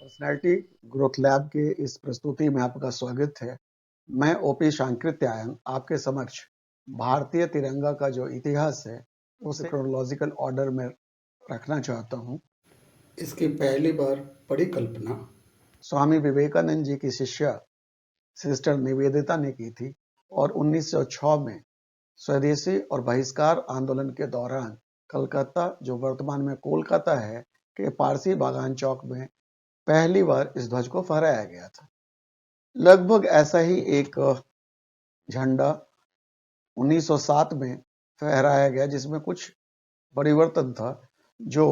Personality growth lab के इस प्रस्तुति में आपका स्वागत है। मैं ओपी शांकृत्यायन आपके समक्ष भारतीय तिरंगा का जो इतिहास है उसे क्रोनोलॉजिकल ऑर्डर में रखना चाहता हूँ। इसकी पहली बार परिकल्पना स्वामी विवेकानंद जी की शिष्या सिस्टर निवेदिता ने की थी और 1906 में स्वदेशी और बहिष्कार आंदोलन के दौरान कलकत्ता, जो वर्तमान में कोलकाता है, के पारसी बागान चौक में पहली बार इस ध्वज को फहराया गया था। लगभग ऐसा ही एक झंडा 1907 में फहराया गया, जिसमें कुछ परिवर्तन था, जो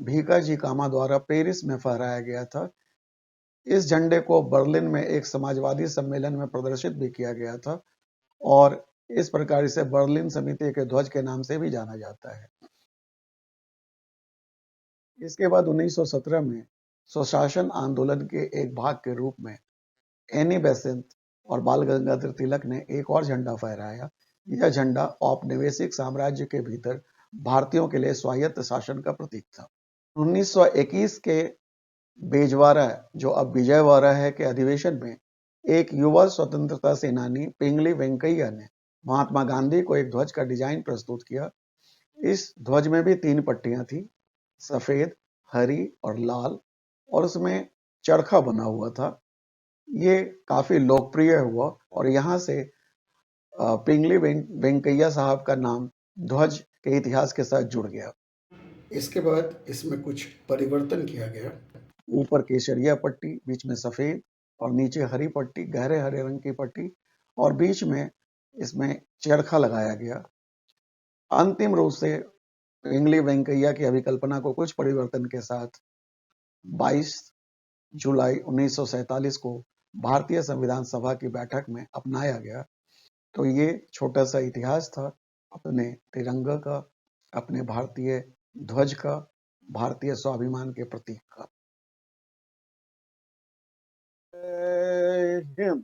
भीकाजी कामा द्वारा पेरिस में फहराया गया था। इस झंडे को बर्लिन में एक समाजवादी सम्मेलन में प्रदर्शित भी किया गया था और इस प्रकार इसे बर्लिन समिति के ध्वज के नाम से भी जाना जाता है। इसके बाद 1917 में स्वशासन आंदोलन के एक भाग के रूप में एनी बेसेंट और बाल गंगाधर तिलक ने एक और झंडा फहराया। यह झंडा औपनिवेशिक साम्राज्य के भीतर भारतीयों के लिए स्वायत्त शासन का प्रतीक था। 1921 के बेजवारा, जो अब विजयवाड़ा है, के अधिवेशन में एक युवा स्वतंत्रता सेनानी पिंगली वेंकैया ने महात्मा गांधी को एक ध्वज का डिजाइन प्रस्तुत किया। इस ध्वज में भी 3 पट्टियां थी, सफेद, हरी और लाल, और उसमें चरखा बना हुआ था। ये काफी लोकप्रिय हुआ और यहाँ से पिंगली वेंकैया साहब का नाम ध्वज के इतिहास के साथ जुड़ गया। इसके बाद इसमें कुछ परिवर्तन किया गया। ऊपर केसरिया पट्टी, बीच में सफेद और नीचे हरी पट्टी, गहरे हरे रंग की पट्टी, और बीच में इसमें चरखा लगाया गया। अंतिम रूप से पिंगली वेंकैया की अभिकल्पना को कुछ परिवर्तन के साथ 22 जुलाई 1947 को भारतीय संविधान सभा की बैठक में अपनाया गया। तो ये छोटा सा इतिहास था अपने तिरंगा का, अपने भारतीय ध्वज का, भारतीय स्वाभिमान के प्रतीक का। जय हिंद।